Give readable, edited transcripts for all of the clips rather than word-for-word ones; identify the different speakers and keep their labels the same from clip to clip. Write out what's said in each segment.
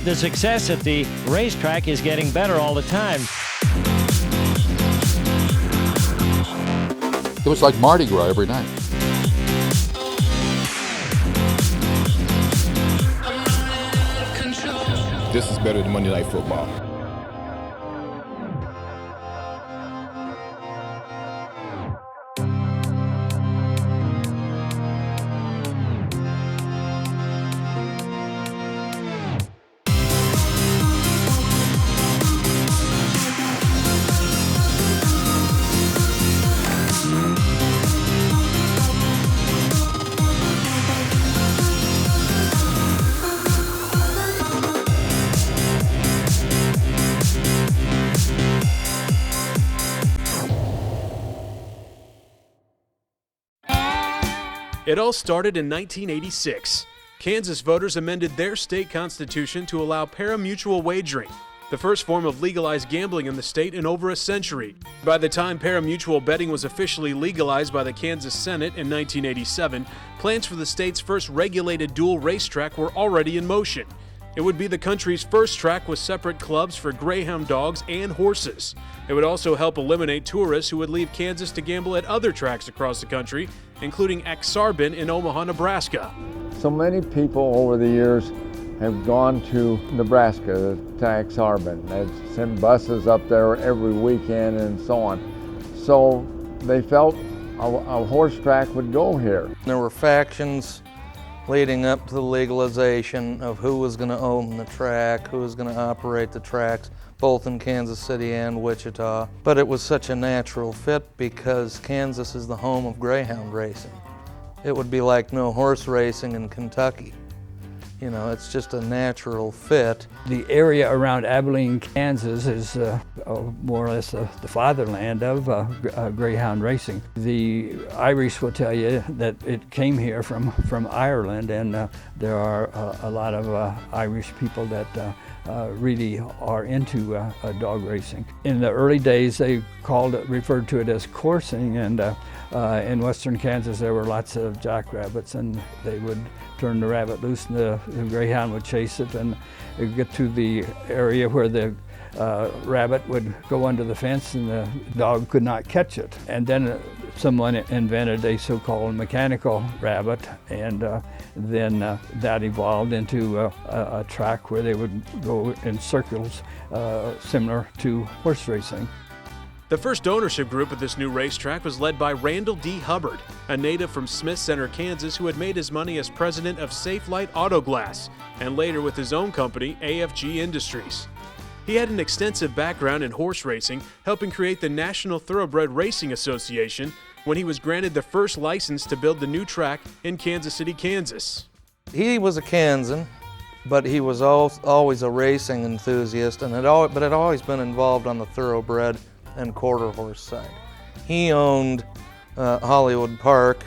Speaker 1: The success at the racetrack is getting better all the time.
Speaker 2: It was like Mardi Gras every night.
Speaker 3: This is better than Monday Night Football.
Speaker 4: It all started in 1986. Kansas voters amended their state constitution to allow pari-mutuel wagering, the first form of legalized gambling in the state in over a century. By the time pari-mutuel betting was officially legalized by the Kansas Senate in 1987, plans for the state's first regulated dual racetrack were already in motion. It would be the country's first track with separate clubs for greyhound dogs and horses. It would also help eliminate tourists who would leave Kansas to gamble at other tracks across the country, including Ak-Sar-Ben in Omaha, Nebraska.
Speaker 5: So many people over the years have gone to Nebraska, to Ak-Sar-Ben. They've sent buses up there every weekend and so on. So they felt a horse track would go here.
Speaker 6: There were factions leading up to the legalization of who was going to own the track, who was going to operate the tracks, both in Kansas City and Wichita. But it was such a natural fit because Kansas is the home of greyhound racing. It would be like no horse racing in Kentucky. You know, it's just a natural fit.
Speaker 7: The area around Abilene, Kansas is more or less the fatherland of greyhound racing. The Irish will tell you that it came here from Ireland, and there are a lot of Irish people that really are into dog racing. In the early days, they referred to it as coursing, and in western Kansas there were lots of jackrabbits, and they would turn the rabbit loose and the greyhound would chase it, and it would get to the area where the rabbit would go under the fence and the dog could not catch it. And then someone invented a so-called mechanical rabbit, and then that evolved into a track where they would go in circles similar to horse racing.
Speaker 4: The first ownership group of this new racetrack was led by Randall D. Hubbard, a native from Smith Center, Kansas, who had made his money as president of Safe Light Auto Glass, and later with his own company, AFG Industries. He had an extensive background in horse racing, helping create the National Thoroughbred Racing Association when he was granted the first license to build the new track in Kansas City, Kansas.
Speaker 6: He was a Kansan, but he was always a racing enthusiast, and had always been involved on the thoroughbred and quarter horse side. He owned Hollywood Park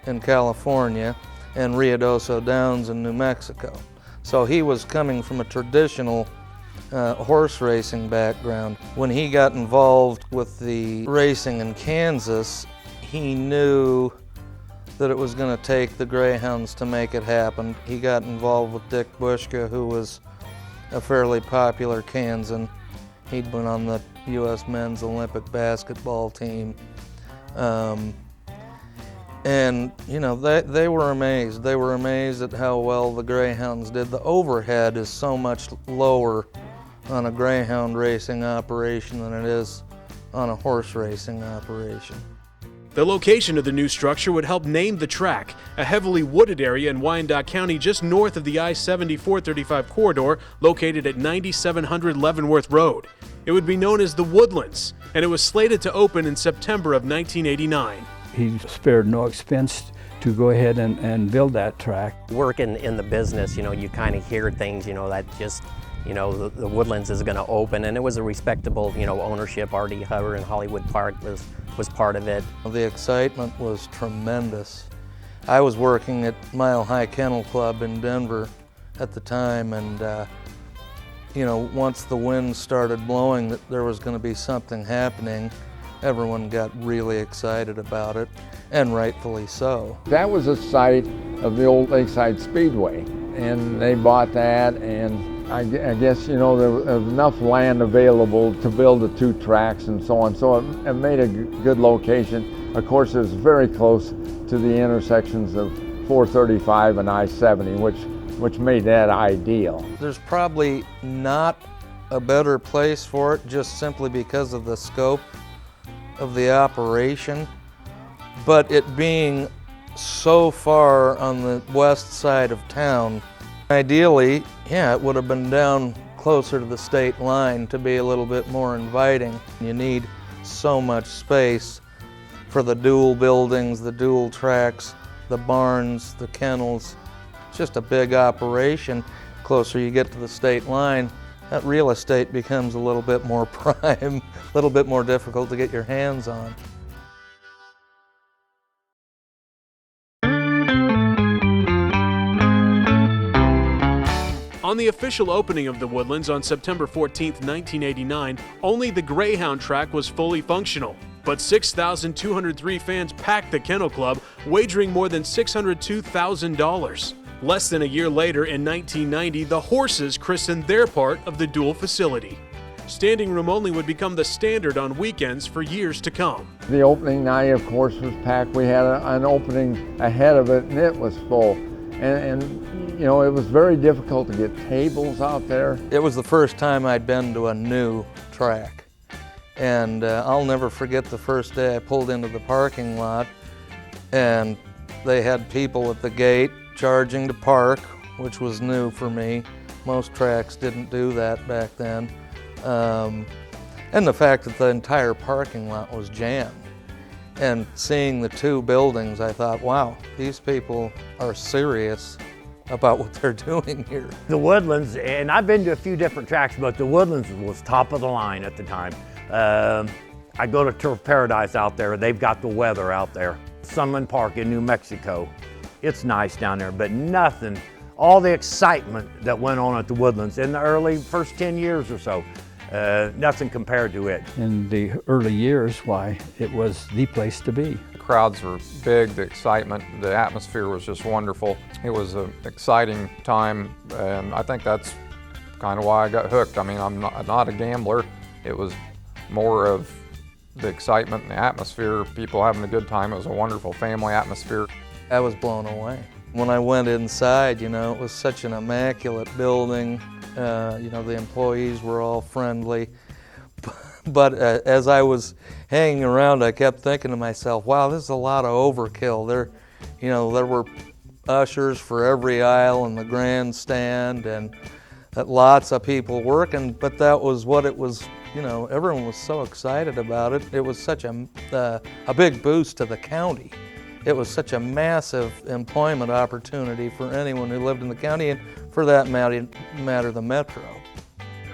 Speaker 6: in California and Ruidoso Downs in New Mexico. So he was coming from a traditional horse racing background. When he got involved with the racing in Kansas, he knew that it was going to take the greyhounds to make it happen. He got involved with Dick Bushka, who was a fairly popular Kansan. He'd been on the U.S. men's Olympic basketball team. And, you know, they were amazed. They were amazed at how well the greyhounds did. The overhead is so much lower on a greyhound racing operation than it is on a horse racing operation.
Speaker 4: The location of the new structure would help name the track, a heavily wooded area in Wyandotte County just north of the I-70-435 corridor located at 9700 Leavenworth Road. It would be known as The Woodlands, and it was slated to open in September of 1989.
Speaker 7: He spared no expense to go ahead and build that track.
Speaker 8: Working in the business, you know, you kind of hear things, you know, that just, you know, the Woodlands is going to open, and it was a respectable, you know, ownership. R.D. Hubbard and Hollywood Park was part of it.
Speaker 6: The excitement was tremendous. I was working at Mile High Kennel Club in Denver at the time, and you know, once the wind started blowing that there was going to be something happening, everyone got really excited about it, and rightfully so.
Speaker 5: That was a site of the old Lakeside Speedway, and they bought that, and I guess, you know, there was enough land available to build the 2 tracks and so on, so it made a good location. Of course, it was very close to the intersections of 435 and I-70, which made that ideal.
Speaker 6: There's probably not a better place for it just simply because of the scope of the operation, but it being so far on the west side of town, ideally, yeah, it would have been down closer to the state line to be a little bit more inviting. You need so much space for the dual buildings, the dual tracks, the barns, the kennels. It's just a big operation. Closer you get to the state line, that real estate becomes a little bit more prime, a little bit more difficult to get your hands on.
Speaker 4: On the official opening of the Woodlands on September 14, 1989, only the Greyhound track was fully functional. But 6,203 fans packed the Kennel Club, wagering more than $602,000. Less than a year later, in 1990, the Horses christened their part of the dual facility. Standing room only would become the standard on weekends for years to come.
Speaker 5: The opening night, of course, was packed. We had an opening ahead of it, and it was full. And you know, it was very difficult to get tables out there.
Speaker 6: It was the first time I'd been to a new track. And I'll never forget the first day I pulled into the parking lot and they had people at the gate charging to park, which was new for me. Most tracks didn't do that back then. And the fact that the entire parking lot was jammed. And seeing the 2 buildings, I thought, wow, these people are serious about what they're doing here.
Speaker 2: The Woodlands, and I've been to a few different tracks, but the Woodlands was top of the line at the time. I go to Turf Paradise out there, they've got the weather out there. Sunland Park in New Mexico, it's nice down there, but nothing, all the excitement that went on at the Woodlands in the early first 10 years or so, nothing compared to it.
Speaker 7: In the early years, why, it was the place to be.
Speaker 9: The crowds were big, the excitement, the atmosphere was just wonderful. It was an exciting time, and I think that's kind of why I got hooked. I mean, I'm not a gambler. It was more of the excitement and the atmosphere, people having a good time. It was a wonderful family atmosphere.
Speaker 6: I was blown away. When I went inside, you know, it was such an immaculate building. You know, the employees were all friendly. But as I was hanging around, I kept thinking to myself, wow, this is a lot of overkill. There were ushers for every aisle in the grandstand and lots of people working, but that was what it was. You know, everyone was so excited about it. It was such a big boost to the county. It was such a massive employment opportunity for anyone who lived in the county, and for that matter, the metro.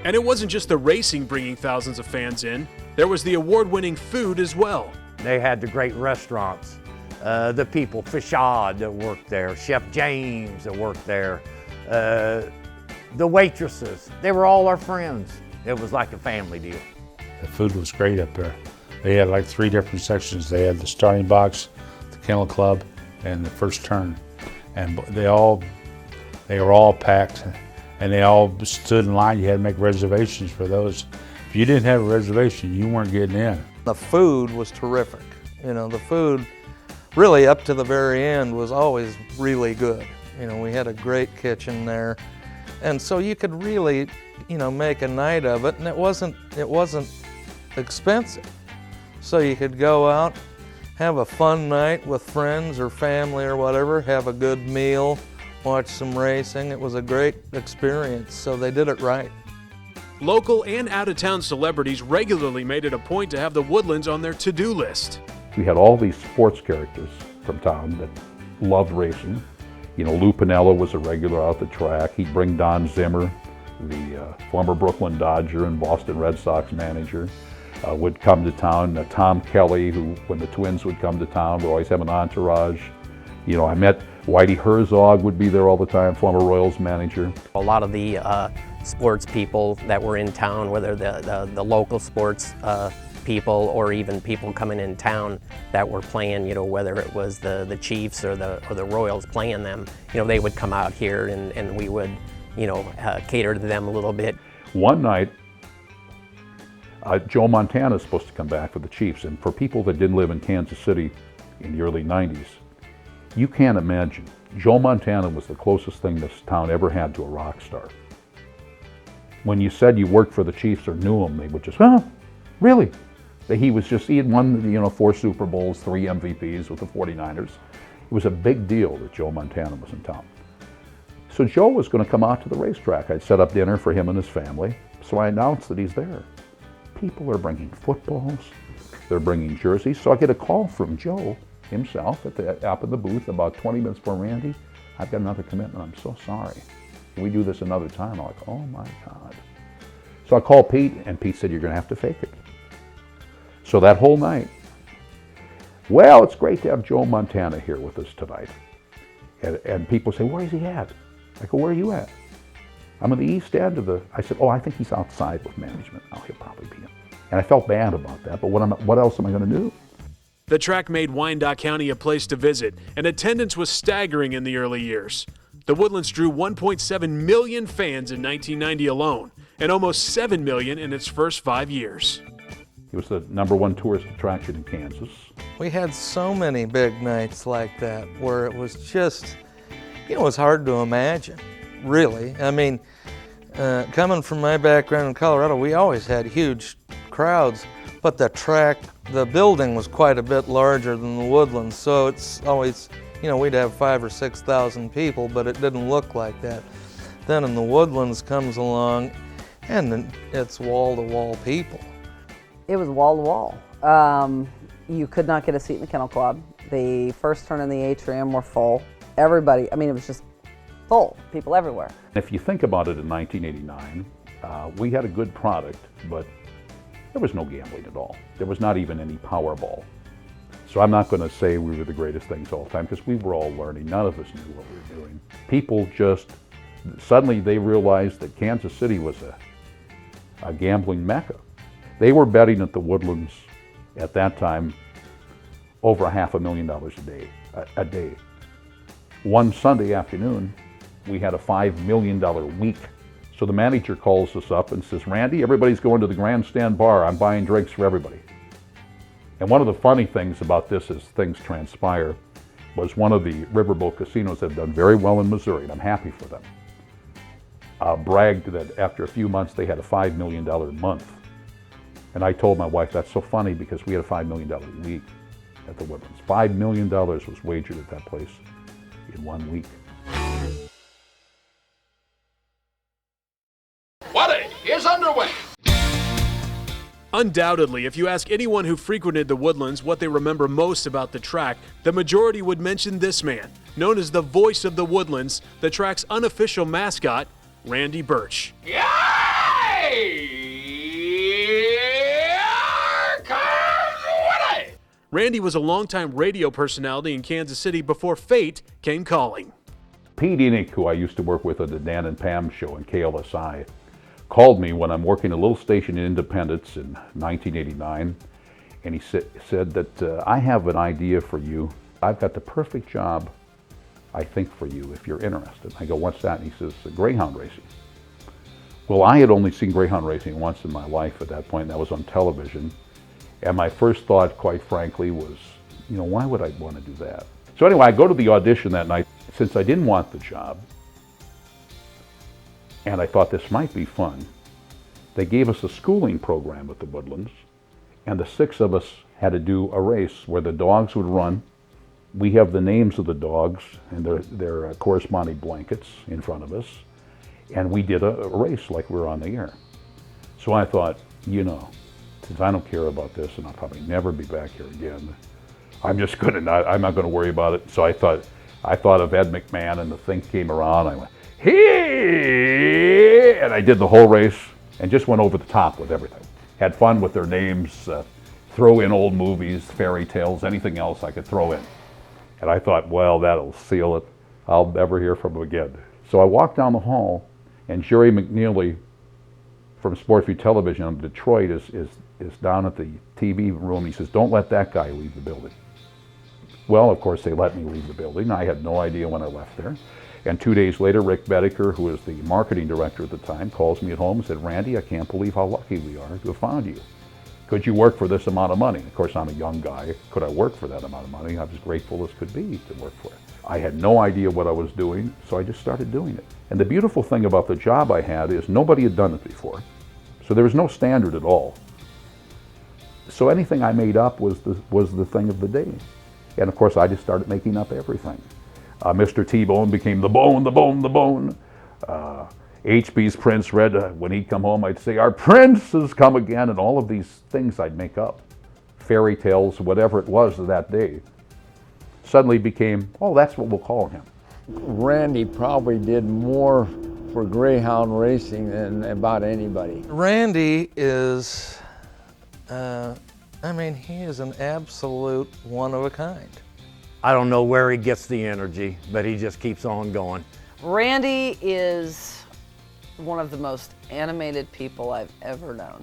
Speaker 4: And it wasn't just the racing bringing thousands of fans in. There was the award-winning food as well.
Speaker 2: They had the great restaurants, the people, Fashad that worked there, Chef James that worked there, the waitresses, they were all our friends. It was like a family deal.
Speaker 10: The food was great up there. They had like 3 different sections. They had the starting box, the Kennel Club, and the first turn. And they were all packed, and they all stood in line. You had to make reservations for those. If you didn't have a reservation, you weren't getting in.
Speaker 6: The food was terrific. You know, the food really up to the very end was always really good. You know, we had a great kitchen there. And so you could really, you know, make a night of it, and it wasn't expensive. So you could go out, have a fun night with friends or family or whatever, have a good meal, watch some racing. It was a great experience, so they did it right.
Speaker 4: Local and out-of-town celebrities regularly made it a point to have the Woodlands on their to-do list.
Speaker 11: We had all these sports characters from town that loved racing. You know, Lou Piniella was a regular out the track. He'd bring Don Zimmer, the former Brooklyn Dodger and Boston Red Sox manager, would come to town. Tom Kelly, who, when the Twins would come to town, would always have an entourage. You know, I met Whitey Herzog would be there all the time, former Royals manager.
Speaker 8: A lot of the sports people that were in town, whether the local sports people or even people coming in town that were playing, you know, whether it was the Chiefs or the Royals playing them, you know, they would come out here and we would cater to them a little bit.
Speaker 11: One night, Joe Montana is supposed to come back for the Chiefs, and for people that didn't live in Kansas City in the early 90s, you can't imagine. Joe Montana was the closest thing this town ever had to a rock star. When you said you worked for the Chiefs or knew him, they would just, oh, really? He had won, 4 Super Bowls, 3 MVPs with the 49ers. It was a big deal that Joe Montana was in town. So Joe was going to come out to the racetrack. I'd set up dinner for him and his family, so I announced that he's there. People are bringing footballs, they're bringing jerseys, so I get a call from Joe himself up in the booth about 20 minutes before Randy. I've got another commitment, I'm so sorry. Can we do this another time? I'm like, oh my God. So I called Pete, and Pete said, you're going to have to fake it. So that whole night, well, it's great to have Joe Montana here with us tonight. And people say, where is he at? I go, where are you at? I'm in the east end of the, I said, oh, I think he's outside with management. Oh, he'll probably be in. And I felt bad about that, but what else am I going to do?
Speaker 4: The track made Wyandotte County a place to visit, and attendance was staggering in the early years. The Woodlands drew 1.7 million fans in 1990 alone, and almost 7 million in its first 5 years.
Speaker 11: It was the #1 tourist attraction in Kansas.
Speaker 6: We had so many big nights like that where it was just, it was hard to imagine, really. I mean, coming from my background in Colorado, we always had huge crowds, but the building was quite a bit larger than the Woodlands, so it's always, we'd have 5,000 or 6,000 people, but it didn't look like that. Then in the Woodlands comes along, and it's wall-to-wall people.
Speaker 12: It was wall-to-wall. You could not get a seat in the Kennel Club. The first turn in the atrium were full. Everybody, it was just full, people everywhere.
Speaker 11: If you think about it, in 1989, we had a good product, but there was no gambling at all. There was not even any Powerball. So I'm not going to say we were the greatest things all the time, because we were all learning. None of us knew what we were doing. People just, suddenly they realized that Kansas City was a gambling mecca. They were betting at the Woodlands at that time over $500,000 a day. One Sunday afternoon, we had a $5 million week. So the manager calls us up and says, Randy, everybody's going to the Grandstand Bar. I'm buying drinks for everybody. And one of the funny things about this as things transpire was one of the riverboat casinos that have done very well in Missouri, and I'm happy for them, bragged that after a few months they had a $5 million month. And I told my wife, that's so funny, because we had a $5 million week at the Woodlands. $5 million was wagered at that place in 1 week.
Speaker 3: What is underway?
Speaker 4: Undoubtedly, if you ask anyone who frequented the Woodlands what they remember most about the track, the majority would mention this man, known as the voice of the Woodlands, the track's unofficial mascot, Randy Birch. Randy was a longtime radio personality in Kansas City before fate came calling.
Speaker 11: Pete Enoch, who I used to work with at the Dan and Pam show in KLSI, called me when I'm working a little station in Independence in 1989, and he said that I have an idea for you. I've got the perfect job, I think, for you if you're interested. I go, what's that? And he says, greyhound racing. Well, I had only seen greyhound racing once in my life at that point, and that was on television. And my first thought, quite frankly, was, why would I want to do that? So anyway, I go to the audition that night. Since I didn't want the job, and I thought this might be fun, they gave us a schooling program at the Woodlands, and the 6 of us had to do a race where the dogs would run. We have the names of the dogs and their corresponding blankets in front of us, and we did a race like we were on the air. So I thought, since I don't care about this, and I'll probably never be back here again, I'm not going to worry about it. So I thought of Ed McMahon, and the thing came around. I went, hey! And I did the whole race and just went over the top with everything. Had fun with their names, throw in old movies, fairy tales, anything else I could throw in. And I thought, well, that'll seal it. I'll never hear from them again. So I walked down the hall, and Jerry McNeely from Sportview Television in Detroit is down at the TV room. He says, don't let that guy leave the building. Well, of course, they let me leave the building. I had no idea when I left there. And 2 days later, Rick Bedecker, who was the marketing director at the time, calls me at home and said, Randy, I can't believe how lucky we are to have found you. Could you work for this amount of money? Of course, I'm a young guy. Could I work for that amount of money? I was grateful as could be to work for it. I had no idea what I was doing, so I just started doing it. And the beautiful thing about the job I had is nobody had done it before. So there was no standard at all. So anything I made up was the thing of the day. And of course, I just started making up everything. Mr. T-Bone became the Bone, the Bone, the Bone. HB's Prince Red, when he'd come home, I'd say, our prince has come again, and all of these things I'd make up. Fairy tales, whatever it was that day, suddenly became, oh, that's what we'll call him.
Speaker 5: Randy probably did more for greyhound racing than about anybody.
Speaker 6: Randy is, he is an absolute one of a kind.
Speaker 2: I don't know where he gets the energy, but he just keeps on going.
Speaker 12: Randy is one of the most animated people I've ever known.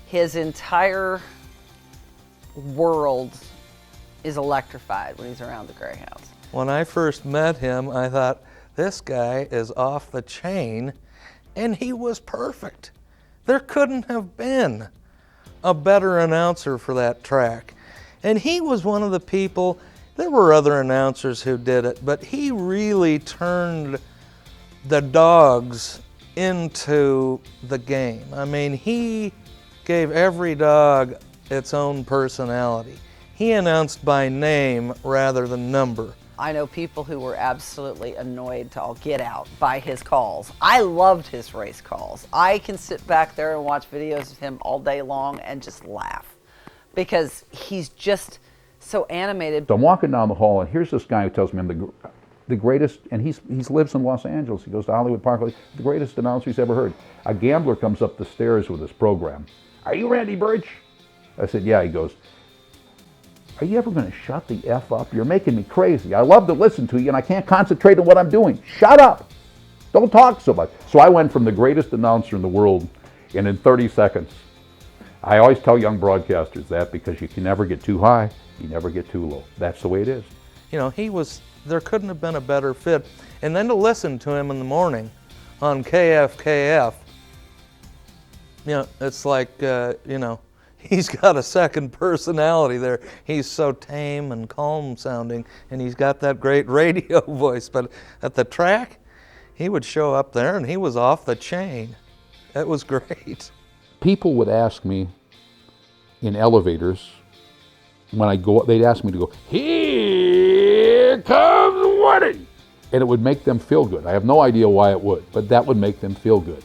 Speaker 12: His entire world is electrified when he's around the greyhounds.
Speaker 6: When I first met him, I thought, this guy is off the chain, and he was perfect. There couldn't have been a better announcer for that track. And he was one of the people, there were other announcers who did it, but he really turned the dogs into the game. I mean, he gave every dog its own personality. He announced by name rather than number.
Speaker 12: I know people who were absolutely annoyed to all get out by his calls. I loved his race calls. I can sit back there and watch videos of him all day long and just laugh because he's just so animated.
Speaker 11: So I'm walking down the hall, and here's this guy who tells me I'm the greatest, and he lives in Los Angeles. He goes to Hollywood Park, the greatest announcer he's ever heard. A gambler comes up the stairs with his program. Are you Randy Birch? I said, yeah. He goes, are you ever going to shut the F up? You're making me crazy. I love to listen to you, and I can't concentrate on what I'm doing. Shut up. Don't talk so much. So I went from the greatest announcer in the world, and in 30 seconds, I always tell young broadcasters that because you can never get too high, you never get too low. That's the way it is.
Speaker 6: You know, there couldn't have been a better fit. And then to listen to him in the morning on KFKF, it's like, he's got a second personality there. He's so tame and calm sounding, and he's got that great radio voice. But at the track, he would show up there and he was off the chain. It was great.
Speaker 11: People would ask me in elevators, when I go, they'd ask me to go, here comes Woody! And it would make them feel good. I have no idea why it would, but that would make them feel good.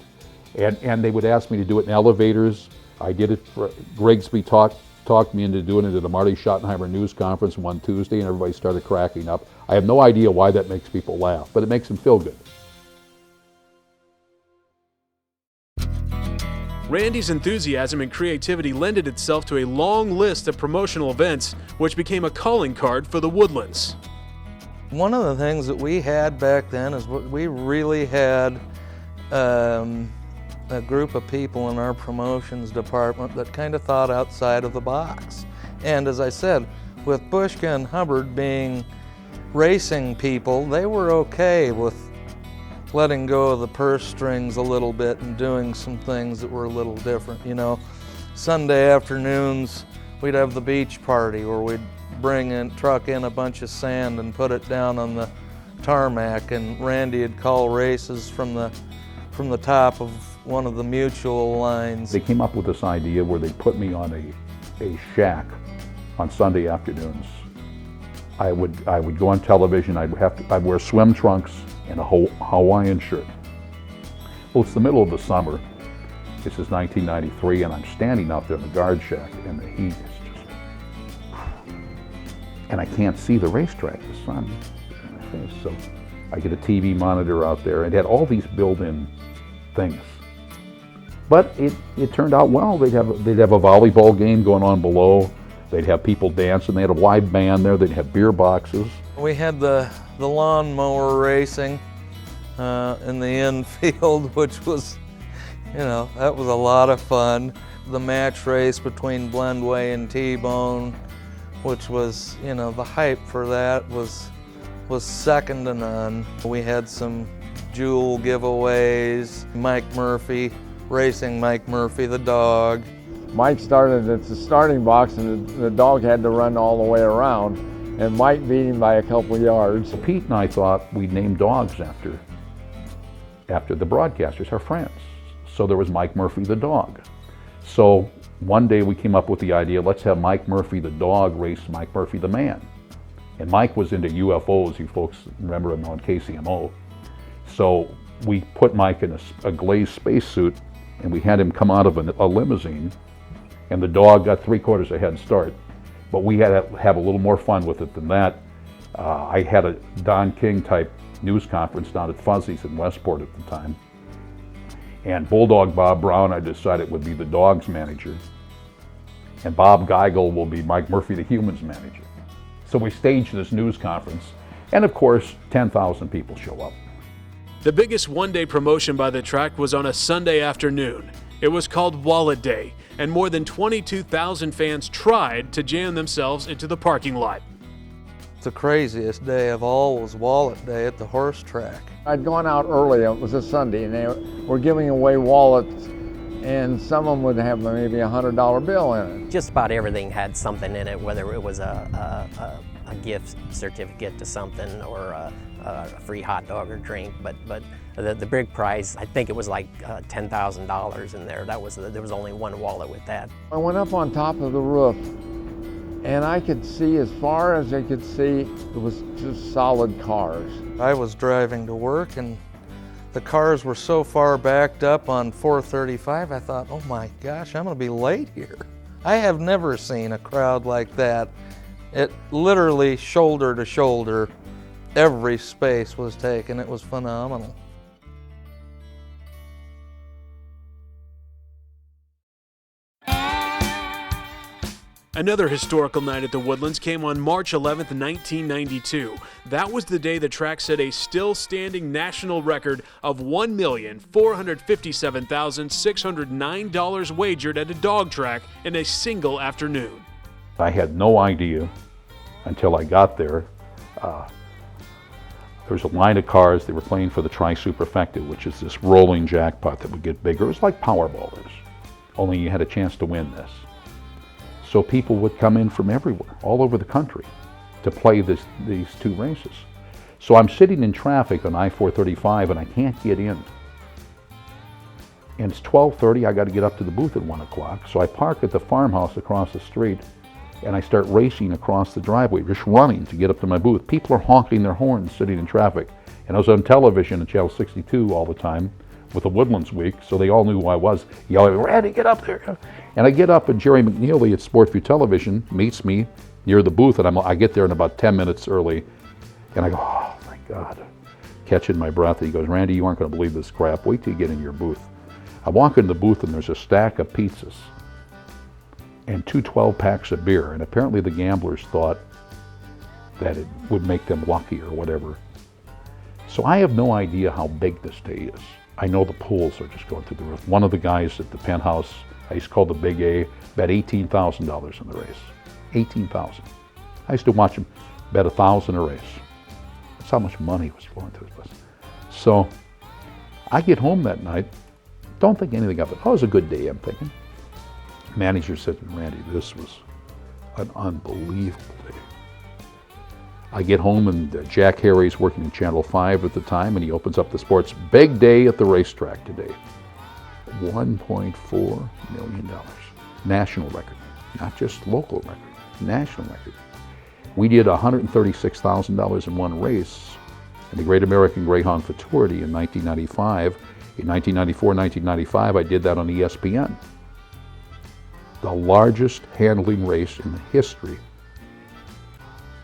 Speaker 11: And they would ask me to do it in elevators. I did it for, Grigsby talked me into doing it at a Marty Schottenheimer news conference one Tuesday, and everybody started cracking up. I have no idea why that makes people laugh, but it makes them feel good.
Speaker 4: Randy's enthusiasm and creativity lended itself to a long list of promotional events, which became a calling card for the Woodlands.
Speaker 6: One of the things that we had back then is we really had a group of people in our promotions department that kind of thought outside of the box. And as I said, with Bushka and Hubbard being racing people, they were okay with letting go of the purse strings a little bit and doing some things that were a little different. Sunday afternoons, we'd have the beach party where we'd truck in a bunch of sand and put it down on the tarmac, and Randy would call races from the top of one of the mutual lines.
Speaker 11: They came up with this idea where they put me on a shack on Sunday afternoons. I would go on television. I'd wear swim trunks and a Hawaiian shirt. Well, it's the middle of the summer. This is 1993, and I'm standing out there in the guard shack, and the heat is just, and I can't see the racetrack, the sun in my face. So I get a TV monitor out there, and it had all these built-in things. But it turned out well. They'd have a volleyball game going on below. They'd have people dancing. They had a live band there. They'd have beer boxes.
Speaker 6: We had the lawnmower racing in the infield, which was, that was a lot of fun. The match race between Blendway and T-Bone, which was, the hype for that was was second to none. We had some jewel giveaways, Mike Murphy, racing Mike Murphy the dog.
Speaker 5: Mike started at the starting box and the dog had to run all the way around, and Mike beat him by a couple yards.
Speaker 11: Pete and I thought we'd name dogs after the broadcasters, our friends. So there was Mike Murphy the dog. So one day we came up with the idea, let's have Mike Murphy the dog race Mike Murphy the man. And Mike was into UFOs, you folks remember him on KCMO. So we put Mike in a glazed spacesuit and we had him come out of a limousine, and the dog got 3/4 a head start. But we had to have a little more fun with it than that. I had a Don King type news conference down at Fuzzy's in Westport at the time. And Bulldog Bob Brown, I decided, would be the dog's manager. And Bob Geigel will be Mike Murphy, the human's manager. So we staged this news conference, and of course, 10,000 people show up.
Speaker 4: The biggest one-day promotion by the track was on a Sunday afternoon. It was called Wallet Day, and more than 22,000 fans tried to jam themselves into the parking lot.
Speaker 6: The craziest day of all was Wallet Day at the horse track.
Speaker 5: I'd gone out early, it was a Sunday, and they were giving away wallets, and some of them would have maybe a $100 bill in it.
Speaker 8: Just about everything had something in it, whether it was a gift certificate to something or a free hot dog or drink. But the big prize, I think it was like $10,000 in there. There was only one wallet with that.
Speaker 5: I went up on top of the roof, and I could see as far as I could see, it was just solid cars.
Speaker 6: I was driving to work and the cars were so far backed up on 435, I thought, oh my gosh, I'm gonna be late here. I have never seen a crowd like that. It literally shoulder to shoulder, every space was taken. It was phenomenal.
Speaker 4: Another historical night at the Woodlands came on March 11th, 1992. That was the day the track set a still-standing national record of $1,457,609 wagered at a dog track in a single afternoon.
Speaker 11: I had no idea until I got there. There was a line of cars. They were playing for the Tri-Superfecta, which is this rolling jackpot that would get bigger. It was like Powerball is, only you had a chance to win this. So people would come in from everywhere, all over the country, to play these two races. So I'm sitting in traffic on I-435 and I can't get in. And it's 12:30, I got to get up to the booth at 1 o'clock. So I park at the farmhouse across the street and I start racing across the driveway, just running to get up to my booth. People are honking their horns sitting in traffic. And I was on television on Channel 62 all the time with the Woodlands Week, so they all knew who I was, yelling, "Randy, get up there!" And I get up, and Jerry McNeely at Sportview Television meets me near the booth, and I get there in about 10 minutes early, and I go, oh my God, catching my breath. He goes, "Randy, you aren't going to believe this crap. Wait till you get in your booth." I walk in the booth, and there's a stack of pizzas and 2 12-packs of beer, and apparently the gamblers thought that it would make them lucky or whatever. So I have no idea how big this day is. I know the pools are just going through the roof. One of the guys at the penthouse, I used to call the Big A, bet $18,000 in the race. $18,000. I used to watch him bet $1,000 a race. That's how much money was flowing through his place. So I get home that night, don't think anything of it. Oh, it was a good day, I'm thinking. Manager said to me, "Randy, this was an unbelievable day." I get home and Jack Harry's working in Channel 5 at the time, and he opens up the sports. Big day at the racetrack today. $1.4 million. National record, not just local record, national record. We did $136,000 in one race in the Great American Greyhound Futurity in 1995. In 1994, 1995, I did that on ESPN. The largest handling race in the history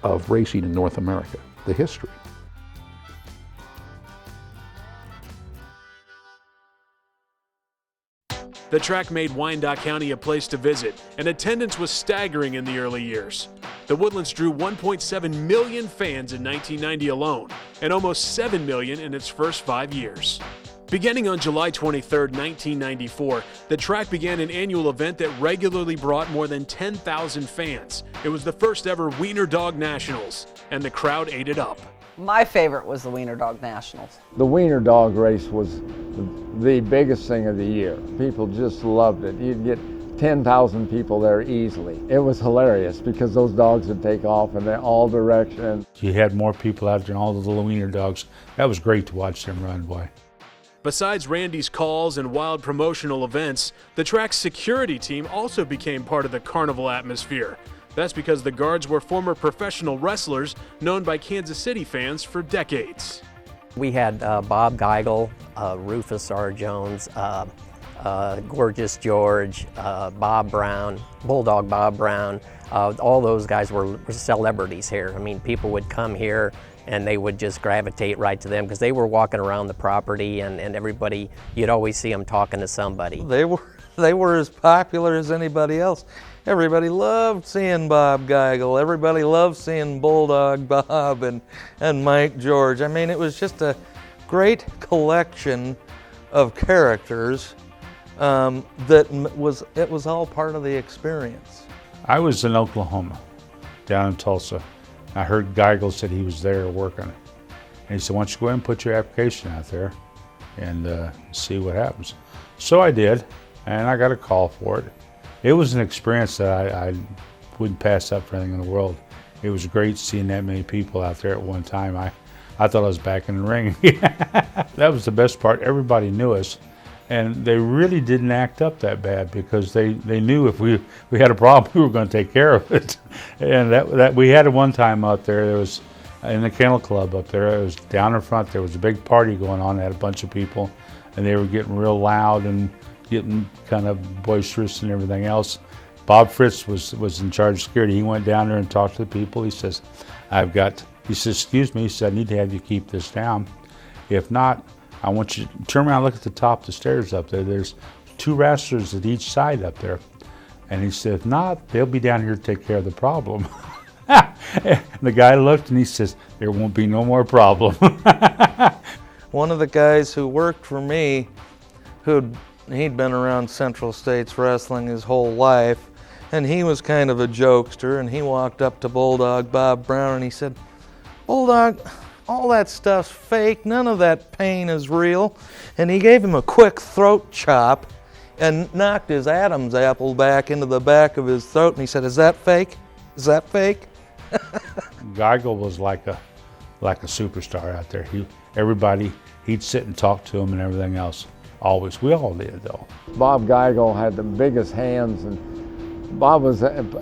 Speaker 11: of racing in North America, the history.
Speaker 4: The track made Wyandotte County a place to visit, and attendance was staggering in the early years. The Woodlands drew 1.7 million fans in 1990 alone, and almost 7 million in its first 5 years. Beginning on July 23, 1994, the track began an annual event that regularly brought more than 10,000 fans. It was the first ever Wiener Dog Nationals, and the crowd ate it up.
Speaker 12: My favorite was the Wiener Dog Nationals.
Speaker 5: The Wiener Dog race was the biggest thing of the year. People just loved it. You'd get 10,000 people there easily. It was hilarious because those dogs would take off in all directions.
Speaker 10: You had more people out there and all the little wiener dogs. That was great to watch them run, boy.
Speaker 4: Besides Randy's calls and wild promotional events, the track's security team also became part of the carnival atmosphere. That's because the guards were former professional wrestlers known by Kansas City fans for decades.
Speaker 8: We had Bob Geigel, Rufus R. Jones, Gorgeous George, Bob Brown, Bulldog Bob Brown. All those guys were celebrities here. I mean, people would come here and they would just gravitate right to them because they were walking around the property and everybody, you'd always see them talking to somebody.
Speaker 6: They were as popular as anybody else. Everybody loved seeing Bob Geigel. Everybody loved seeing Bulldog Bob and Mike George. I mean, it was just a great collection of characters it was all part of the experience.
Speaker 10: I was in Oklahoma, down in Tulsa. I heard Geigel said he was there working. And he said, why don't you go ahead and put your application out there and see what happens. So I did, and I got a call for it. It was an experience that I wouldn't pass up for anything in the world. It was great seeing that many people out there at one time. I thought I was back in the ring. That was the best part. Everybody knew us. And they really didn't act up that bad because they knew if we had a problem, we were going to take care of it. And that we had it one time out there was in the kennel club up there. It was down in front. There was a big party going on. They had a bunch of people, and they were getting real loud and getting kind of boisterous and everything else. Bob Fritz was in charge of security. He went down there and talked to the people. He says, he says, excuse me, he said, I need to have you keep this down. If not, I want you to turn around and look at the top of the stairs up there. There's 2 wrestlers at each side up there. And he said, if not, they'll be down here to take care of the problem. And the guy looked and he says, there won't be no more problem.
Speaker 6: One of the guys who worked for me, he'd been around Central States wrestling his whole life, and he was kind of a jokester, and he walked up to Bulldog Bob Brown and he said, Bulldog, all that stuff's fake, none of that pain is real. And he gave him a quick throat chop and knocked his Adam's apple back into the back of his throat, and he said, is that fake? Is that fake?
Speaker 10: Geigel was like a superstar out there. He'd sit and talk to him and everything else. Always. We all did, though.
Speaker 5: Bob Geigel had the biggest hands, and Bob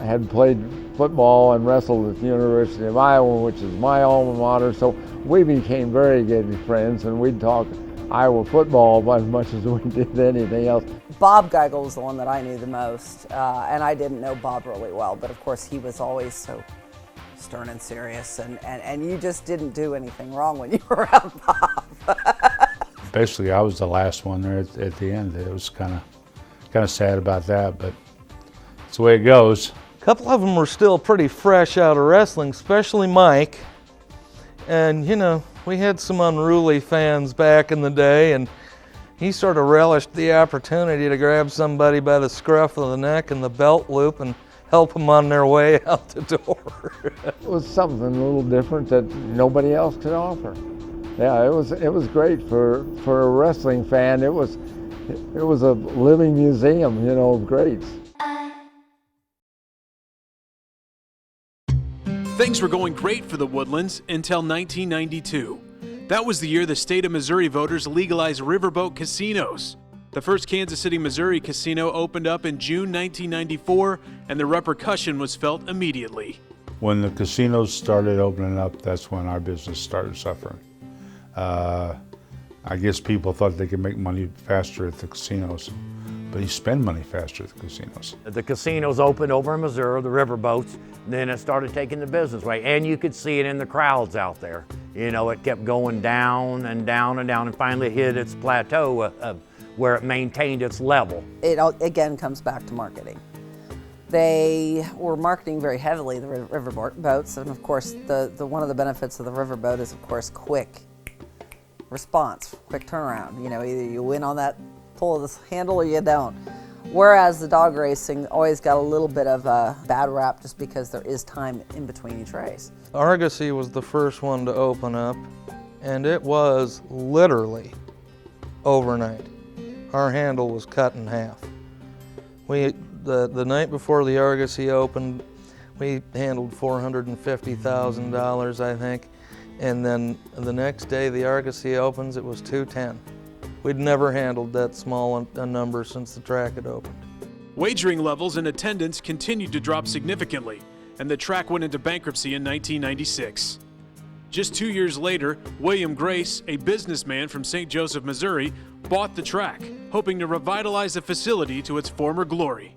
Speaker 5: had played football and wrestled at the University of Iowa, which is my alma mater, so we became very good friends, and we'd talk Iowa football as much as we did anything else.
Speaker 12: Bob Geigel was the one that I knew the most, and I didn't know Bob really well, but of course he was always so stern and serious, and you just didn't do anything wrong when you were around Bob.
Speaker 10: Basically, I was the last one there at the end. It was kind of sad about that, but it's the way it goes.
Speaker 6: A couple of them were still pretty fresh out of wrestling, especially Mike. And, you know, we had some unruly fans back in the day, and he sort of relished the opportunity to grab somebody by the scruff of the neck and the belt loop and help them on their way out the door.
Speaker 5: It was something a little different that nobody else could offer. Yeah, it was great for a wrestling fan. It was a living museum, you know, of greats.
Speaker 4: Things were going great for the Woodlands until 1992. That was the year the state of Missouri voters legalized riverboat casinos. The first Kansas City, Missouri casino opened up in June 1994, and the repercussion was felt immediately.
Speaker 10: When the casinos started opening up, that's when our business started suffering. I guess people thought they could make money faster at the casinos, but you spend money faster at the casinos.
Speaker 2: The casinos opened over in Missouri, the riverboats, and then it started taking the business away. And you could see it in the crowds out there. You know, it kept going down and down and down, and finally hit its plateau where it maintained its level.
Speaker 12: It again comes back to marketing. They were marketing very heavily the river boats, and of course the one of the benefits of the riverboat is of course quick response, quick turnaround. You know, either you win on that pull of this handle or you don't. Whereas the dog racing always got a little bit of a bad rap just because there is time in between each race.
Speaker 6: Argosy was the first one to open up, and it was literally overnight. Our handle was cut in half. The night before the Argosy opened, we handled $450,000, I think, and then the next day the Argosy opens, it was $210. We'd never handled that small a number since the track had opened.
Speaker 4: Wagering levels and attendance continued to drop significantly, and the track went into bankruptcy in 1996. Just 2 years later, William Grace, a businessman from St. Joseph, Missouri, bought the track, hoping to revitalize the facility to its former glory.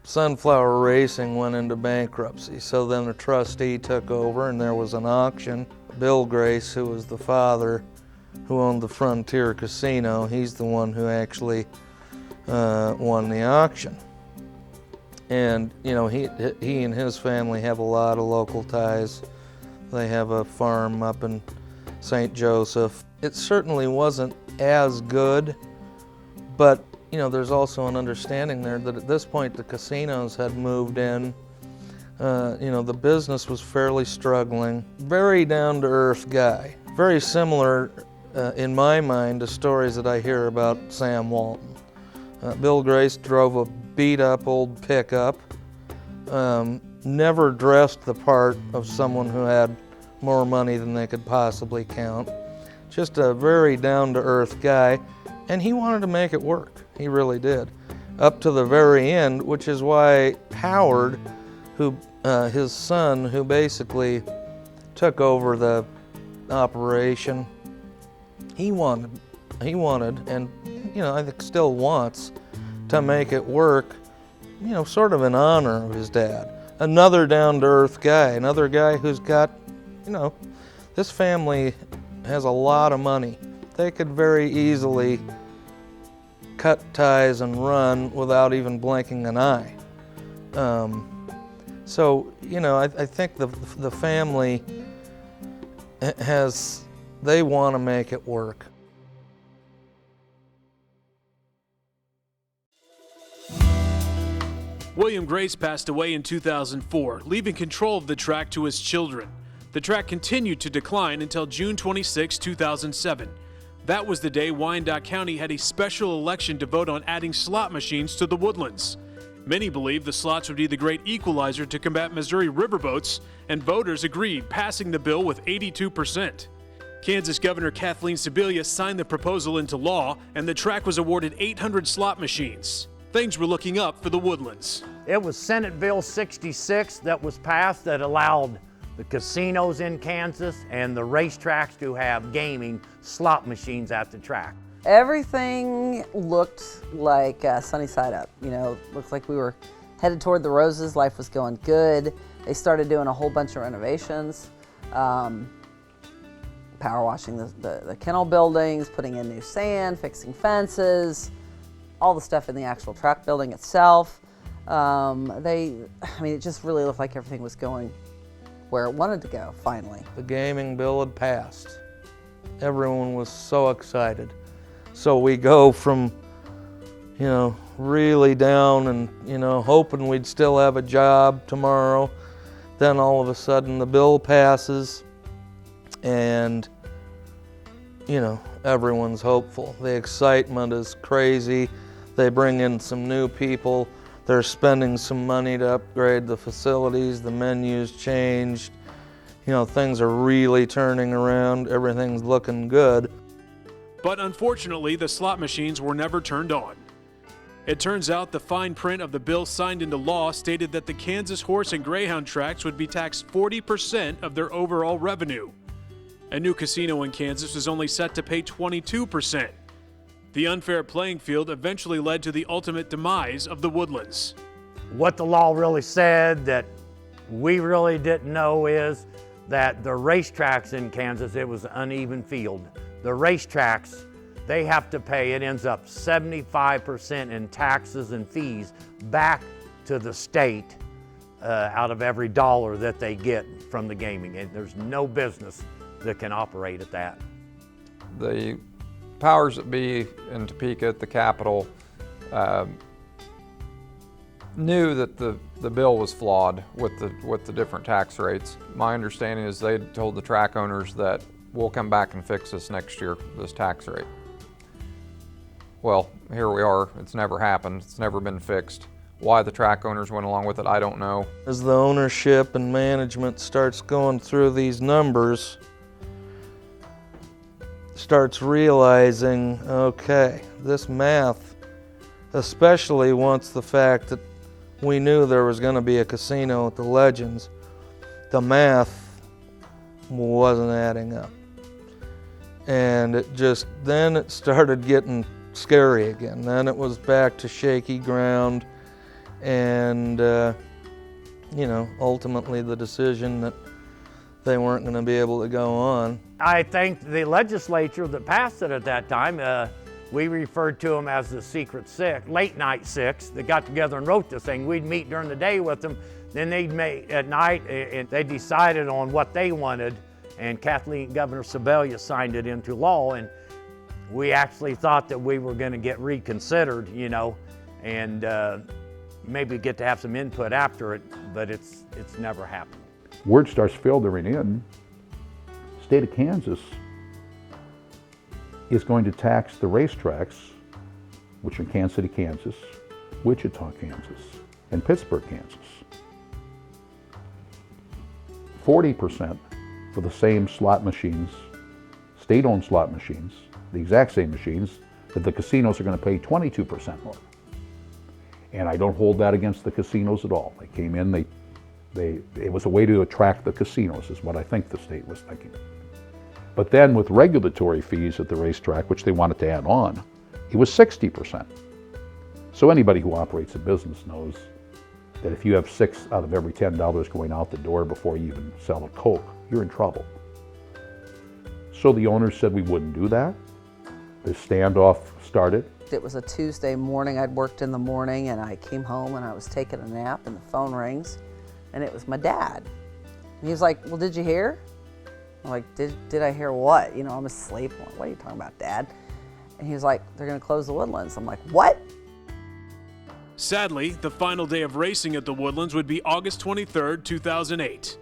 Speaker 6: Sunflower Racing went into bankruptcy, so then a trustee took over and there was an auction. Bill Grace, who was the father who owned the Frontier Casino, he's the one who actually won the auction. And you know, he and his family have a lot of local ties. They have a farm up in St. Joseph. It certainly wasn't as good, but you know, there's also an understanding there that at this point the casinos had moved in. You know, the business was fairly struggling. Very down-to-earth guy. Very similar, in my mind, to stories that I hear about Sam Walton. Bill Grace drove a beat-up old pickup. Never dressed the part of someone who had more money than they could possibly count. Just a very down-to-earth guy, and he wanted to make it work. He really did. Up to the very end, which is why Howard, who his son, who basically took over the operation, he wanted, and you know, I think still wants to make it work, you know, sort of in honor of his dad. Another down-to-earth guy, another guy who's got, you know, this family has a lot of money. They could very easily cut ties and run without even blinking an eye. So, you know, I think the family they want to make it work.
Speaker 4: William Grace passed away in 2004, leaving control of the track to his children. The track continued to decline until June 26, 2007. That was the day Wyandotte County had a special election to vote on adding slot machines to the Woodlands. Many believed the slots would be the great equalizer to combat Missouri riverboats, and voters agreed, passing the bill with 82%. Kansas Governor Kathleen Sebelius signed the proposal into law, and the track was awarded 800 slot machines. Things were looking up for the Woodlands.
Speaker 2: It was Senate Bill 66 that was passed that allowed the casinos in Kansas and the racetracks to have gaming slot machines at the track.
Speaker 12: Everything looked like sunny side up. You know, looked like we were headed toward the roses. Life was going good. They started doing a whole bunch of renovations, power washing the kennel buildings, putting in new sand, fixing fences, all the stuff in the actual track building itself. I mean, it just really looked like everything was going where it wanted to go, finally.
Speaker 6: The gaming bill had passed. Everyone was so excited. So we go from, you know, really down and, you know, hoping we'd still have a job tomorrow. Then all of a sudden the bill passes and, you know, everyone's hopeful. The excitement is crazy. They bring in some new people. They're spending some money to upgrade the facilities. The menu's changed. You know, things are really turning around. Everything's looking good.
Speaker 4: But unfortunately, the slot machines were never turned on. It turns out the fine print of the bill signed into law stated that the Kansas horse and greyhound tracks would be taxed 40% of their overall revenue. A new casino in Kansas was only set to pay 22%. The unfair playing field eventually led to the ultimate demise of the Woodlands.
Speaker 2: What the law really said that we really didn't know is that the racetracks in Kansas, it was an uneven field. The racetracks, they have to pay, it ends up 75% in taxes and fees back to the state out of every dollar that they get from the gaming. And there's no business that can operate at that.
Speaker 9: The powers that be in Topeka at the Capitol knew that the bill was flawed with the different tax rates. My understanding is they told the track owners that we'll come back and fix this next year, this tax rate. Well, here we are. It's never happened. It's never been fixed. Why the track owners went along with it, I don't know.
Speaker 6: As the ownership and management starts going through these numbers, starts realizing, okay, this math, especially once the fact that we knew there was going to be a casino at the Legends, the math wasn't adding up. And then it started getting scary again. Then it was back to shaky ground, and ultimately the decision that they weren't going to be able to go on.
Speaker 2: I think the legislature that passed it at that time, we referred to them as the secret six, late night six, that got together and wrote this thing. We'd meet during the day with them, then they'd meet at night, and they decided on what they wanted, and Governor Sebelius signed it into law, and we actually thought that we were going to get reconsidered, and maybe get to have some input after it, but it's never happened.
Speaker 11: Word starts filtering in. State of Kansas is going to tax the racetracks, which are in Kansas City, Kansas, Wichita, Kansas, and Pittsburgh, Kansas. 40% for the same slot machines, state-owned slot machines, the exact same machines, that the casinos are going to pay 22% more. And I don't hold that against the casinos at all. They came in, it was a way to attract the casinos, is what I think the state was thinking. But then with regulatory fees at the racetrack, which they wanted to add on, it was 60%. So anybody who operates a business knows that if you have 6 out of every $10 going out the door before you even sell a Coke, you're in trouble. So the owners said we wouldn't do that. The standoff started.
Speaker 12: It was a Tuesday morning. I'd worked in the morning, and I came home and I was taking a nap, and the phone rings, and it was my dad. And he was like, "Well, did you hear?" I'm like, did I hear what? I'm asleep. I'm like, "What are you talking about, Dad?" And he was like, "They're going to close the Woodlands." I'm like, "What?"
Speaker 4: Sadly, the final day of racing at the Woodlands would be August 23rd, 2008.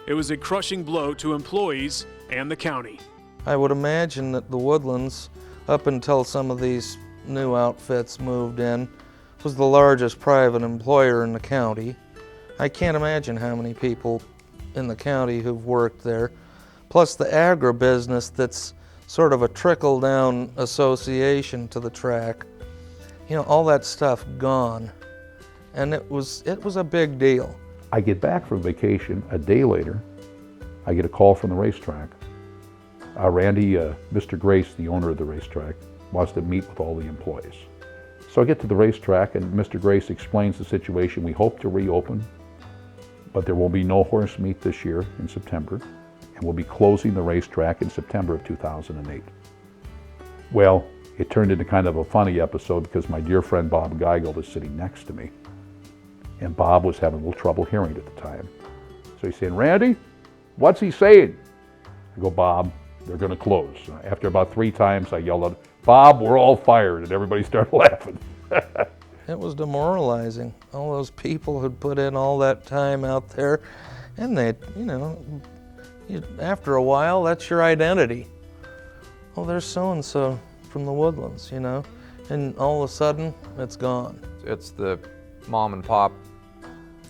Speaker 4: It was a crushing blow to employees and the county.
Speaker 6: I would imagine that the Woodlands, up until some of these new outfits moved in, was the largest private employer in the county. I can't imagine how many people in the county who've worked there, plus the agribusiness that's sort of a trickle-down association to the track. All that stuff gone, and it was a big deal.
Speaker 11: I get back from vacation a day later. I get a call from the racetrack. Randy, Mr. Grace, the owner of the racetrack, wants to meet with all the employees. So I get to the racetrack, and Mr. Grace explains the situation. We hope to reopen, but there will be no horse meet this year in September, and we'll be closing the racetrack in September of 2008. Well, it turned into kind of a funny episode because my dear friend Bob Geigel was sitting next to me, and Bob was having a little trouble hearing at the time. So he's saying, "Randy, what's he saying?" I go, "Bob, they're going to close." After about 3 times, I yelled out, "Bob, we're all fired," and everybody started laughing.
Speaker 6: It was demoralizing. All those people who'd put in all that time out there, and they, after a while, that's your identity. Oh, there's so-and-so from the Woodlands, and all of a sudden, it's gone.
Speaker 9: It's the mom and pop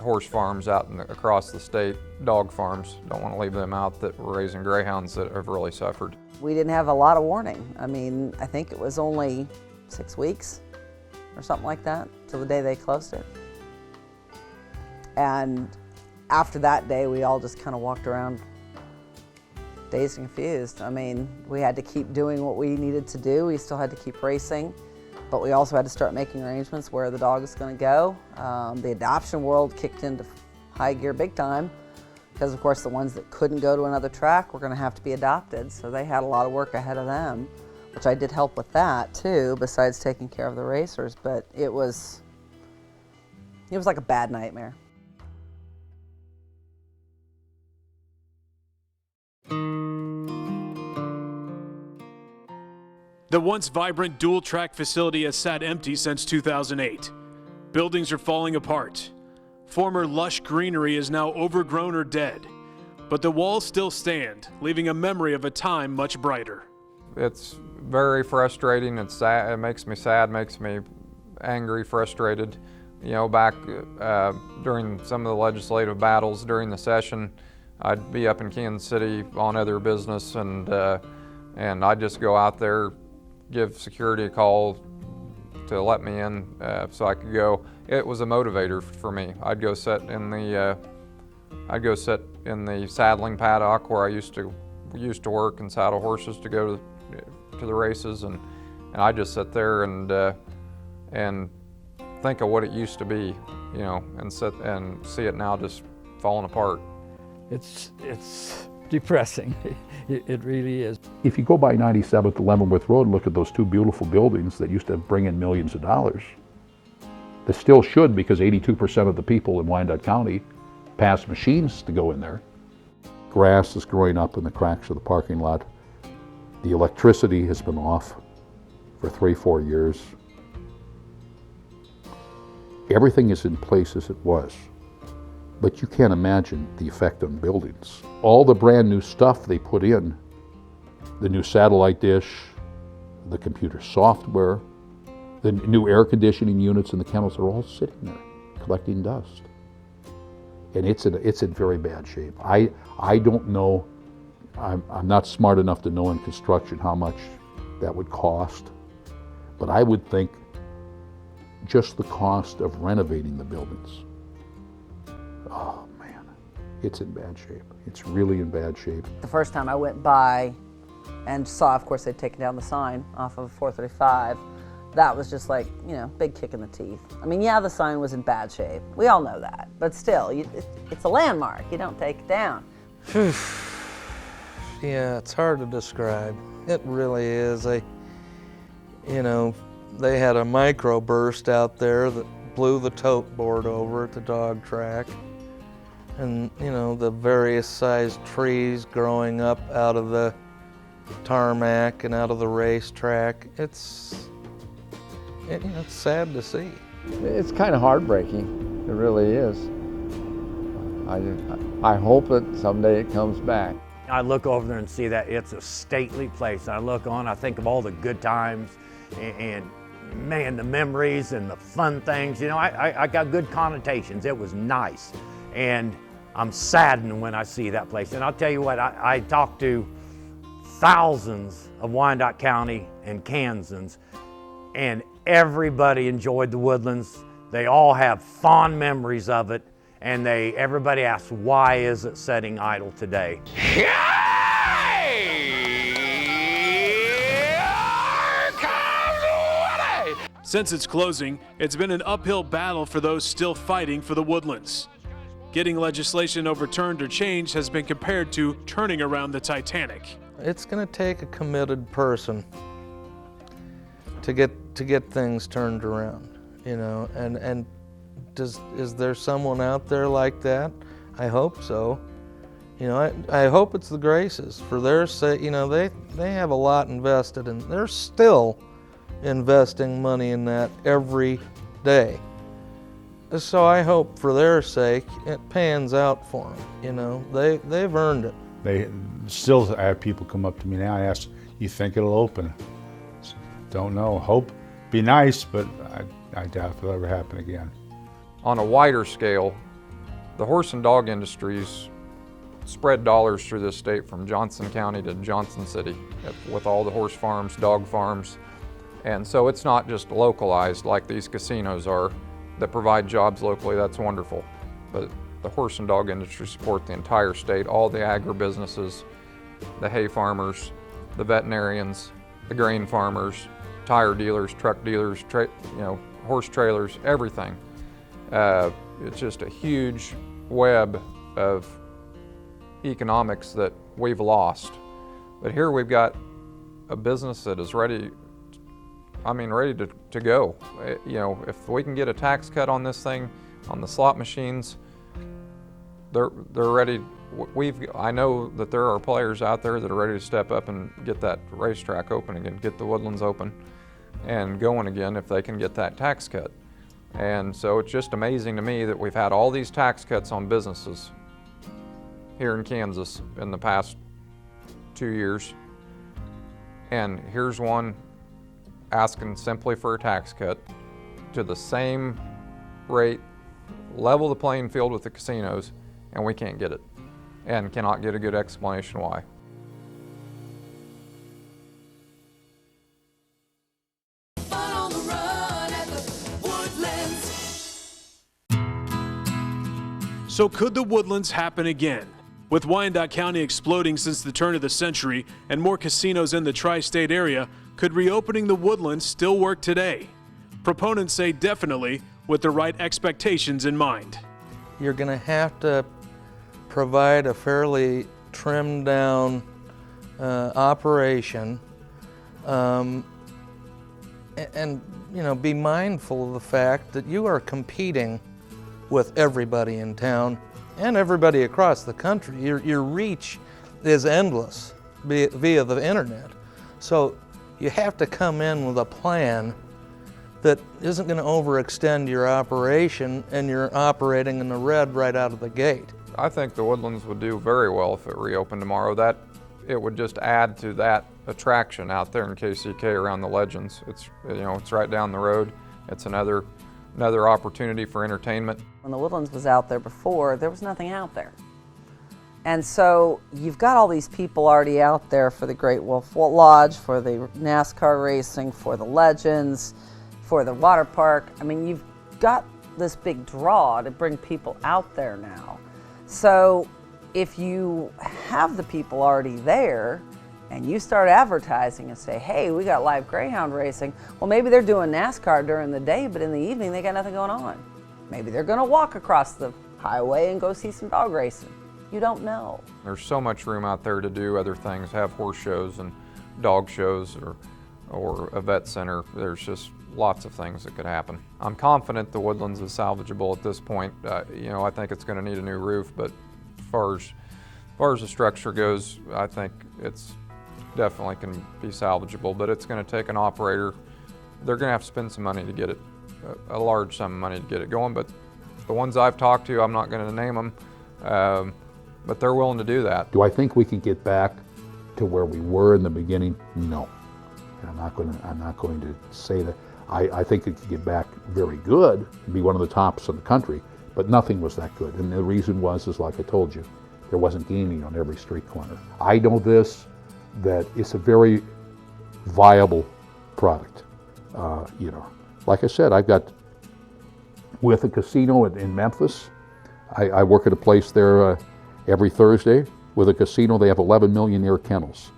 Speaker 9: horse farms out across the state, dog farms, don't want to leave them out, that were raising greyhounds that have really suffered.
Speaker 12: We didn't have a lot of warning. I think it was only 6 weeks or something like that till the day they closed it. And after that day, we all just kind of walked around dazed and confused. We had to keep doing what we needed to do. We still had to keep racing, but we also had to start making arrangements where the dog is going to go. The adoption world kicked into high gear big time because, of course, the ones that couldn't go to another track were going to have to be adopted, so they had a lot of work ahead of them, which I did help with that too, besides taking care of the racers. But it was like a bad nightmare.
Speaker 4: The once vibrant dual-track facility has sat empty since 2008. Buildings are falling apart. Former lush greenery is now overgrown or dead. But the walls still stand, leaving a memory of a time much brighter.
Speaker 9: It's very frustrating. It's sad. It makes me sad, makes me angry, frustrated. You know, back during some of the legislative battles during the session, I'd be up in Kansas City on other business, and I'd just go out there, give security a call to let me in so I could go. It was a motivator for me. I'd go sit in the saddling paddock where I used to work and saddle horses to go to the races, and I just sit there and think of what it used to be, you know, and sit and see it now just falling apart.
Speaker 7: It's depressing. It really is.
Speaker 11: If you go by 97th Leavenworth Road and look at those two beautiful buildings that used to bring in millions of dollars, they still should, because 82% of the people in Wyandotte County pass machines to go in there. Grass is growing up in the cracks of the parking lot. The electricity has been off for 3-4 years. Everything is in place as it was, but you can't imagine the effect on buildings. All the brand new stuff they put in, the new satellite dish, the computer software, the new air conditioning units in the kennels are all sitting there collecting dust. And it's in very bad shape. I don't know, I'm not smart enough to know in construction how much that would cost, but I would think just the cost of renovating the buildings. Oh man, it's in bad shape. It's really in bad shape.
Speaker 12: The first time I went by and saw, of course, they'd taken down the sign off of 435, that was just like, you know, big kick in the teeth. I mean, yeah, the sign was in bad shape. We all know that. But still, it's a landmark. You don't take it down.
Speaker 6: Yeah, it's hard to describe. It really is. They had a microburst out there that blew the tote board over at the dog track. And, you know, the various sized trees growing up out of the tarmac and out of the racetrack. It's sad to see.
Speaker 5: It's kind of heartbreaking. It really is. I hope that someday it comes back.
Speaker 2: I look over there and see that it's a stately place. I look on, I think of all the good times and man, the memories and the fun things. You know, I got good connotations. It was nice. And I'm saddened when I see that place. And I'll tell you what, I talked to thousands of Wyandotte County and Kansans, and everybody enjoyed the Woodlands. They all have fond memories of it, and everybody asks, why is it sitting idle today?
Speaker 4: Since its closing, it's been an uphill battle for those still fighting for the Woodlands. Getting legislation overturned or changed has been compared to turning around the Titanic.
Speaker 6: It's going to take a committed person to get things turned around, you know, and is there someone out there like that? I hope so. You know, I hope it's the Graces. For their sake, you know, they have a lot invested, and they're still investing money in that every day. So I hope for their sake it pans out for them. You know, they've earned it.
Speaker 10: They still have people come up to me now and ask, you think it'll open? Don't know. Hope. Be nice, but I doubt it'll ever happen again.
Speaker 9: On a wider scale, the horse and dog industries spread dollars through this state from Johnson County to Johnson City with all the horse farms, dog farms. And so it's not just localized like these casinos are that provide jobs locally. That's wonderful. But the horse and dog industry support the entire state, all the agribusinesses, the hay farmers, the veterinarians, the grain farmers, tire dealers, truck dealers, horse trailers, everything. It's just a huge web of economics that we've lost. But here we've got a business that is ready to go. You know, if we can get a tax cut on this thing, on the slot machines, they're ready I know that there are players out there that are ready to step up and get that racetrack open again, get the Woodlands open and going again if they can get that tax cut. And so it's just amazing to me that we've had all these tax cuts on businesses here in Kansas in the past 2 years. And here's one asking simply for a tax cut to the same rate, level the playing field with the casinos, and we can't get it, and cannot get a good explanation why.
Speaker 4: So could the Woodlands happen again? With Wyandotte County exploding since the turn of the century and more casinos in the tri-state area, could reopening the Woodlands still work today? Proponents say definitely, with the right expectations in mind.
Speaker 6: You're going to have to provide a fairly trimmed down operation, and be mindful of the fact that you are competing with everybody in town and everybody across the country. Your reach is endless via the internet. So you have to come in with a plan that isn't going to overextend your operation and you're operating in the red right out of the gate.
Speaker 9: I think the Woodlands would do very well if it reopened tomorrow. That it would just add to that attraction out there in KCK around the Legends. It's right down the road. It's another opportunity for entertainment.
Speaker 12: When the Woodlands was out there before, there was nothing out there. And so you've got all these people already out there for the Great Wolf Lodge, for the NASCAR racing, for the Legends, for the water park. I mean, you've got this big draw to bring people out there now. So if you have the people already there and you start advertising and say, hey, we got live greyhound racing, well, maybe they're doing NASCAR during the day, but in the evening they got nothing going on. Maybe they're gonna walk across the highway and go see some dog racing. You don't know.
Speaker 9: There's so much room out there to do other things, have horse shows and dog shows or a vet center. There's just lots of things that could happen. I'm confident the Woodlands is salvageable at this point. I think it's gonna need a new roof, but as far as the structure goes, I think it's definitely can be salvageable, but it's going to take an operator. They're going to have to spend some money to get it, a large sum of money to get it going, but the ones I've talked to, I'm not going to name them, but they're willing to do that.
Speaker 11: Do I think we can get back to where we were in the beginning? No. And I'm not going to say that. I think it could get back very good, be one of the tops of the country, but nothing was that good. And the reason is like I told you, there wasn't gaming on every street corner. I know this, that it's a very viable product. Like I said, I've got, with a casino in Memphis, I work at a place there every Thursday. With a casino, they have 11 millionaire kennels.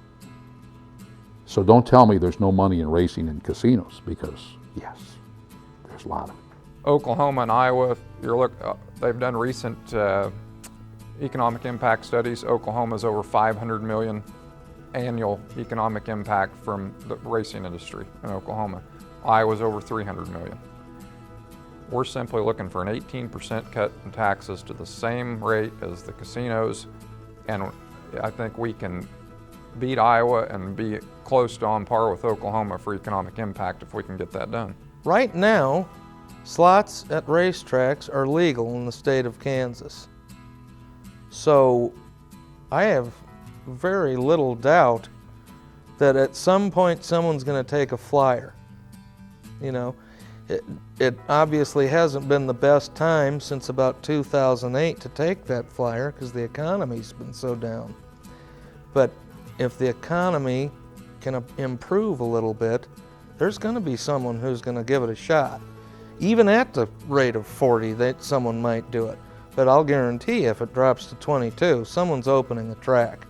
Speaker 11: So don't tell me there's no money in racing in casinos, because yes, there's a lot of it.
Speaker 9: Oklahoma and Iowa, they've done recent economic impact studies. Oklahoma's over 500 million annual economic impact from the racing industry in Oklahoma. Iowa's over 300 million. We're simply looking for an 18% cut in taxes to the same rate as the casinos, and I think we can beat Iowa and be close to on par with Oklahoma for economic impact if we can get that done.
Speaker 6: Right now, slots at racetracks are legal in the state of Kansas. So I have very little doubt that at some point someone's going to take a flyer. It obviously hasn't been the best time since about 2008 to take that flyer because the economy's been so down. But if the economy can improve a little bit, there's going to be someone who's going to give it a shot. Even at the rate of 40, someone might do it. But I'll guarantee if it drops to 22, someone's opening a track.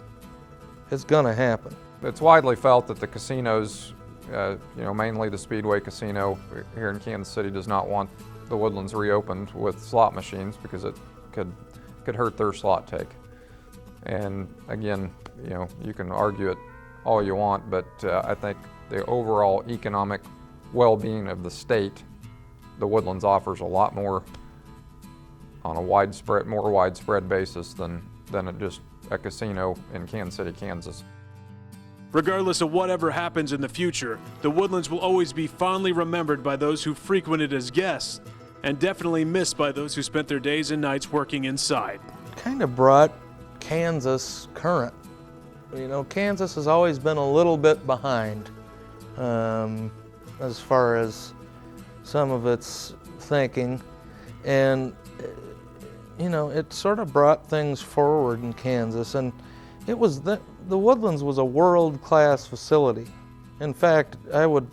Speaker 6: It's going to happen.
Speaker 9: It's widely felt that the casinos, mainly the Speedway Casino here in Kansas City, does not want the Woodlands reopened with slot machines because it could hurt their slot take. And again, you can argue it all you want, but I think the overall economic well-being of the state, the Woodlands offers a lot more on a more widespread basis than than just a casino in Kansas City, Kansas.
Speaker 4: Regardless of whatever happens in the future, the Woodlands will always be fondly remembered by those who frequented as guests, and definitely missed by those who spent their days and nights working inside.
Speaker 6: Kind of brought Kansas current. You know, Kansas has always been a little bit behind as far as some of its thinking, and you know, it sort of brought things forward in Kansas, and it was the Woodlands was a world-class facility. In fact, I would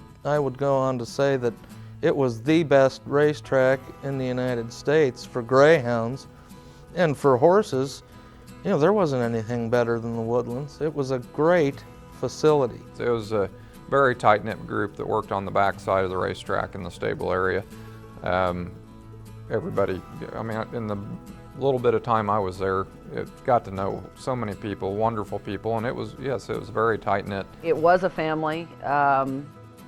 Speaker 6: go on to say that it was the best racetrack in the United States for greyhounds, and for horses. You know, there wasn't anything better than the Woodlands. It was a great facility.
Speaker 9: It was a very tight-knit group that worked on the back side of the racetrack in the stable area. Everybody, I mean, in the little bit of time I was there, it got to know so many people, wonderful people, and it was, yes, it was very tight-knit.
Speaker 12: It was a family. A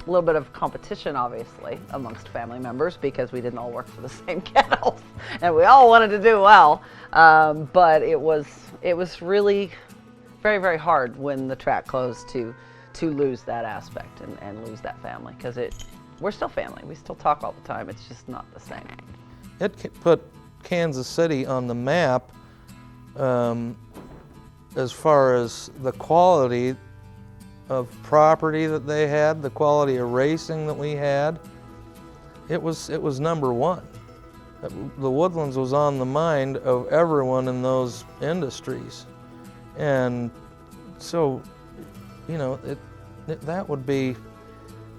Speaker 12: little bit of competition, obviously, amongst family members because we didn't all work for the same kennels, and we all wanted to do well. But it was really very, very hard when the track closed to lose that aspect and lose that family, because we're still family. We still talk all the time. It's just not the same.
Speaker 6: It put Kansas City on the map as far as the quality of property that they had, the quality of racing that we had. It was number one. The Woodlands was on the mind of everyone in those industries, and so, you know, that would be,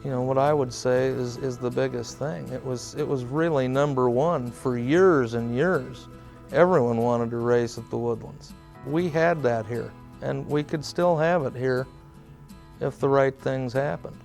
Speaker 6: you know, what I would say is the biggest thing. It was really number one for years and years. Everyone wanted to race at the Woodlands. We had that here, and we could still have it here if the right things happened.